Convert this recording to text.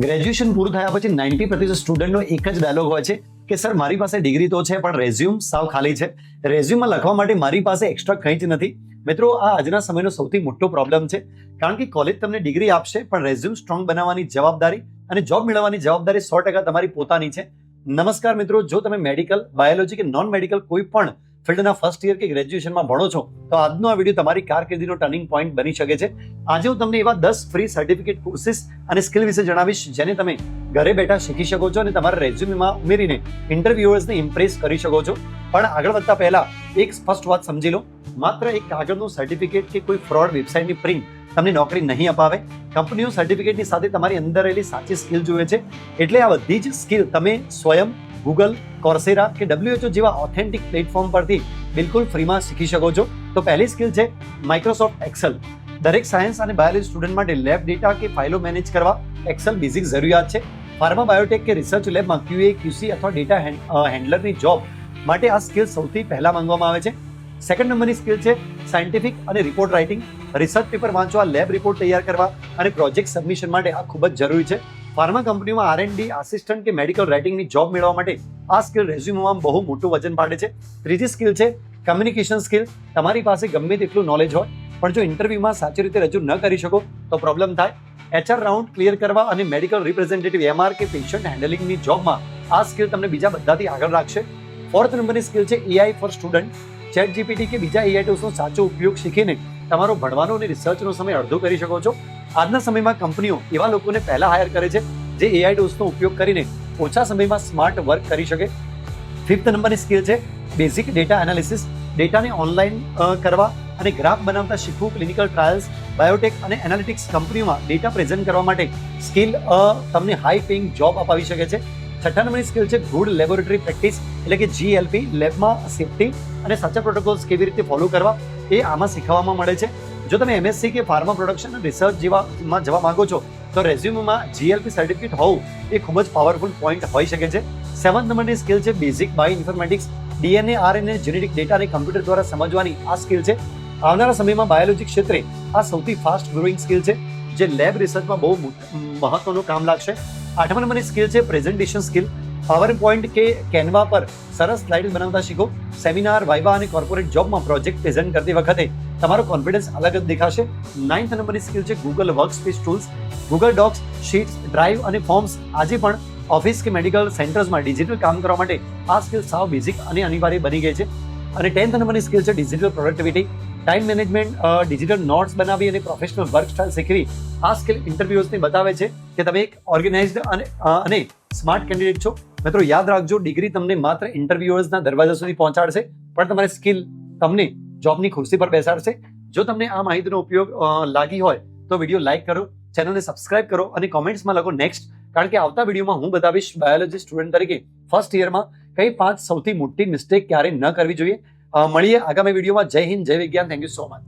Graduation પૂરું થયા પછી 90% સ્ટુડન્ટનો એક જ ડાયલોગ હોય છે કે સર મારી પાસે ડિગ્રી તો છે પણ રેઝ્યુમ સાવ ખાલી છે. રેઝ્યુમમાં લખવા માટે મારી પાસે એક્સ્ટ્રા કંઈ જ નથી. મિત્રો, આ આજના સમયનો સૌથી મોટો પ્રોબ્લેમ છે, કારણ કે કોલેજ તમને ડિગ્રી આપશે પણ રેઝ્યુમ સ્ટ્રોંગ બનાવવાની જવાબદારી અને જોબ મેળવવાની જવાબદારી 100% તમારી પોતાની છે. નમસ્કાર મિત્રો, જો તમે મેડિકલ, બાયોલોજી કે નોન મેડિકલ કોઈ પણ ફિલ્ડના ફર્સ્ટ યર કે ગ્રેજ્યુએશનમાં ભણો છો તો આજનો આ વિડીયો તમારી કારકિર્દીનો ટર્નિંગ પોઈન્ટ બની શકે છે. આજે હું તમને એવા 10 ફ્રી સર્ટિફિકેટ કોર્સિસ અને સ્કિલ વિશે જણાવીશ જેને તમે ઘરે બેઠા શીખી શકો છો અને તમારા રેઝ્યુમમાં ઉમેરીને ઇન્ટરવ્યુઅર્સને ઇમ્પ્રેસ કરી શકો છો. પણ આગળ વધતા પહેલા એક સ્પષ્ટ વાત સમજી લો, માત્ર એક કાગળનું સર્ટિફિકેટ કે કોઈ ફ્રોડ વેબસાઇટની પ્રિન્ટ તમને નોકરી નહીં અપાવે. કંપનીઓ સર્ટિફિકેટની સાથે તમારી અંદર રહેલી સાચી સ્કિલ જોઈએ છે. એટલે આ બધી જ સ્કિલ તમે સ્વયં ગૂગલ, કોર્સેરા કે WHO જેવા ઓથેન્ટિક પ્લેટફોર્મ પરથી બિલકુલ ફ્રીમાં શીખી શકો છો. તો પહેલી સ્કિલ છે માઇક્રોસોફ્ટ એક્સેલ. દરેક સાયન્સ અને બાયોલોજી સ્ટુડન્ટ માટે લેબ ડેટા કે ફાઇલો મેનેજ કરવા એક્સેલ બેઝિક જરૂરિયાત છે. ફાર્મા, બાયોટેક કે રિસર્ચ લેબમાં QA, QC અથવા ડેટા હેન્ડલરની જોબ માટે આ સ્કિલ સૌથી પહેલા માંગવામાં આવે છે. સેકન્ડ નંબરની સ્કિલ છે સાયન્ટિફિક અને રિપોર્ટ રાઇટિંગ. રિસર્ચ પેપર વાંચવા, લેબ રિપોર્ટ તૈયાર કરવા અને પ્રોજેક્ટ સબમિશન માટે આ ખૂબ જ જરૂરી છે. ફાર્મા કંપનીઓમાં R&D આસિસ્ટન્ટ કે મેડિકલ રાઇટિંગની જોબ મેળવવા માટે આ સ્કિલ રેઝ્યુમમાં બહુ મોટું વજન પાડે છે. ત્રીજી સ્કિલ છે કમ્યુનિકેશન સ્કિલ. તમારી પાસે ગમે તેટલું નોલેજ હોય પણ જો ઇન્ટરવ્યુમાં સાચી રીતે રજૂ ન કરી શકો તો પ્રોબ્લેમ થાય. HR રાઉન્ડ ક્લિયર કરવા અને મેડિકલ રિપ્રેઝેન્ટેટિવ MR કે પેશન્ટ હેન્ડલિંગની જોબમાં આ સ્કિલ તમને બીજા બધાથી આગળ રાખશે. ફોર્થ નંબરની સ્કિલ છે AI ફોર સ્ટુડન્ટ. ChatGPT કે બીજા AI ટૂલ્સનો સાચો ઉપયોગ શીખીને તમારો ભણવાનો અને રિસર્ચનો સમય અડધો કરી શકો છો. આજના સમયમાં કંપનીઓ એવા લોકોને પહેલા હાયર કરે છે જે AI ટૂલ્સનો ઉપયોગ કરીને ઓછા સમયમાં સ્માર્ટ વર્ક કરી શકે. ફિફ્થ નંબરની સ્કિલ છે બેઝિક ડેટા એનાલિસિસ. ડેટાને ઓનલાઈન કરવા અને ગ્રાફ બનાવતા શીખવું. ક્લિનિકલ ટ્રાયલ્સ, બાયોટેક અને એનાલિટિક્સ કંપનીઓમાં ડેટા પ્રેઝન્ટ કરવા માટે સ્કિલ તમને હાઈ પેઇંગ જોબ અપાવી શકે છે. છઠ્ઠા નંબરની સ્કિલ છે ગુડ લેબોરેટરી પ્રેક્ટિસ એટલે કે GLP. લેબમાં સેફ્ટી અને સાચા પ્રોટોકોલ્સ કેવી રીતે ફોલો કરવા એ આમાં શીખવવામાં મળે છે. જો તમે MSc કે ફાર્મા પ્રોડક્શન અને રિસર્ચ જેવામાં જવા માંગો છો તો રેઝ્યુમમાં GLP સર્ટિફિકેટ હોવું એ ખૂબ જ પાવરફુલ પોઈન્ટ હોઈ શકે છે. સેવન્થ નંબરની સ્કિલ છે basic bio informatics. DNA, RNA, genetic ડેટાને કમ્પ્યુટર દ્વારા સમજવાની આ સ્કિલ છે. આવનારા સમયમાં બાયોલોજી ક્ષેત્રે આ સૌથી ફાસ્ટ ગ્રોઈંગ સ્કિલ છે જે લેબ રિસર્ચમાં બહુ મહત્વનું કામ લાગશે. આઠમા નંબરની સ્કિલ છે પ્રેઝન્ટેશન સ્કિલ. પાવર પોઈન્ટ કે કેનવા પર સરસ સ્લાઇડ બનાવતા શીખો. સેમિનાર, વાઇવા અને કોર્પોરેટ જોબમાં પ્રોજેક્ટ પ્રેઝન્ટ કરતી વખતે તમારો કોન્ફિડન્સ અલગ જ દેખાશે. નાઇન્થ નંબરની સ્કિલ છે Google workspace tools. Google docs, sheets, drive અને ફોર્મ્સ આજે પણ ઓફિસ કે મેડિકલ સેન્ટર્સમાં ડિજિટલ કામ કરવા માટે આ સ્કિલ સાવ બેઝિક અને અનિવાર્ય બની ગઈ છે. અને 10th નંબરની સ્કિલ છે digital productivity. Time management, digital notes બનાવી અને પ્રોફેશનલ વર્ક સ્ટાઇલ શીખવી. આ સ્કિલ ઇન્ટરવ્યુઅર્સને બતાવે છે કે તમે એક ઓર્ગેનાઇઝડ અને સ્માર્ટ કેન્ડિડેટ છો. મિત્રો, યાદ રાખજો, ડિગ્રી તમને માત્ર ઇન્ટરવ્યુઅર્સના દરવાજા સુધી પહોંચાડશે પણ તમારી સ્કિલ તમને જોબની ખુરશી પર બેસાડશે. જો તમને આ માહિતીનો ઉપયોગ લાગી હોય તો વિડીયો લાઇક કરો, ચેનલને સબસ્ક્રાઇબ કરો અને કોમેન્ટ્સમાં લખો નેક્સ્ટ, કારણ કે આવતા વિડીયોમાં હું બતાવીશ બાયોલોજી સ્ટુડન્ટ તરીકે ફર્સ્ટ યરમાં કઈ 5 સૌથી મોટી મિસ્ટેક ક્યારે ન કરવી જોઈએ. મળીએ આગામી વિડીયોમાં. જય હિન્દ, જય વિજ્ઞાન. Thank you so much.